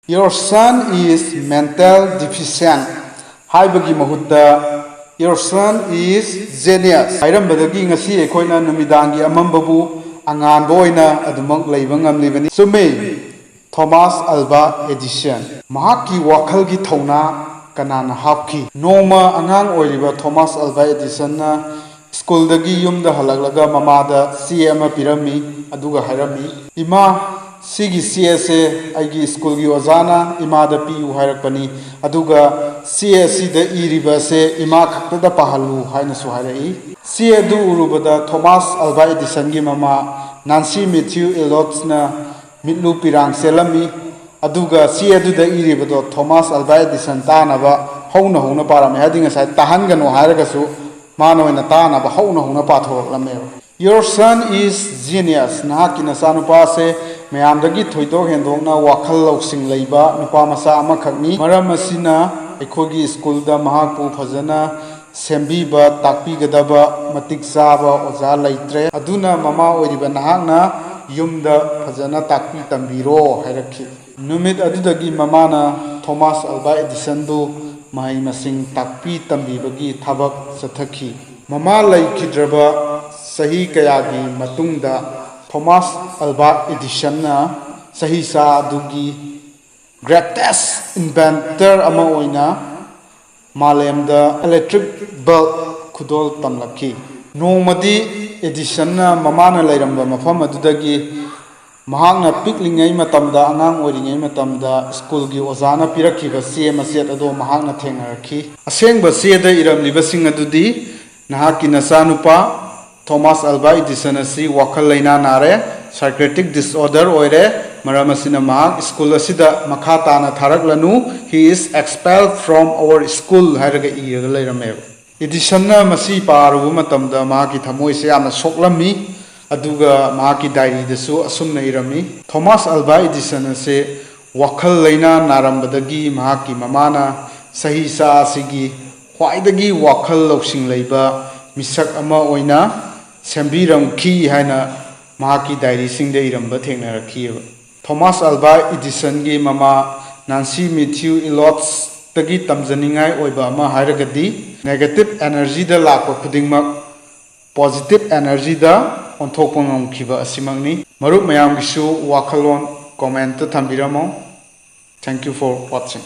Your son is mental deficient. Haibagi mahutta your son is genius. Hairam badagi ngasi ekoina numidangi amambabu angan boina adumang laibang amlibani. Sume Thomas Alva Edison. Mahaki wakalgi thona kanana hapki. Noma angang oiriba Thomas Alva Edison na school dagi yumda halaglaga mamada CM pirami aduga hairami. Ima Sigi CSA aigi school gi ozana imada piu hairakpani aduga CSC da iriba se ima khakta pahalu haina su hairai CA du urubada Thomas Alva Edison gi mama Nancy Matthew Elliot na mitlu pirang selami aduga CA du da iriba do Thomas Alva Edison tanaba hona parame hadinga sai tahangano hairagasu mano ina tanaba hona pathoklame. Your son is genius. Nahaki nasanupa se mayamdagi thoidok hendokna wakhal loksing leiba nupa masa amakhakni maram asina ekhogi school da mahakpu phajana sembiba takpigadaba matik chaba oja leitre aduna mama oiriba nahakna yumda phajana takpi tambiro hairakhi numit adudagi mamana Thomas Alva Edison du mahai masing takpi tambibagi thabak sathakhi mama laikhidraba sahi kayagi matungda Thomas Alva Edison na sahi sa adugi greatest inventor ama oina malemda electric bulb khudol tamlaki nongmadi Edison na mamana lairamba mafam adudagi mahakna piklingai matamda angang oringai matamda school gi ozana pirakhiba CM set ado mahakna thengarakhi asengba seda iramliba sing adudi nahaki nasanupa Thomas Alva Edison asi wakhal laina nare psychiatric disorder oire maramasina mahak school asida makhata na tharaklanu he is expelled from our school hairaga iraga lairame Edison na masi paru matamda mahaki thamoi se amna soklami aduga mahaki diary dasu asumna irami Thomas Alva Edison ase wakhal laina narambadagi mahaki mamana sahi sa asigi khwaidagi wakhal loksing leiba misak ama oina sembiram ki haina mahaki diary singda iramba thengnarakhi Thomas Alva Edison gi mama Nancy Matthew Elliot tagi tamjaningai oiba ama hairagadi negative energy da lakpa khudingmak positive energy da onthokpa ngamkhiba asimangni marup mayam gisu wakhalon comment ta thambiramo. Thank you for watching.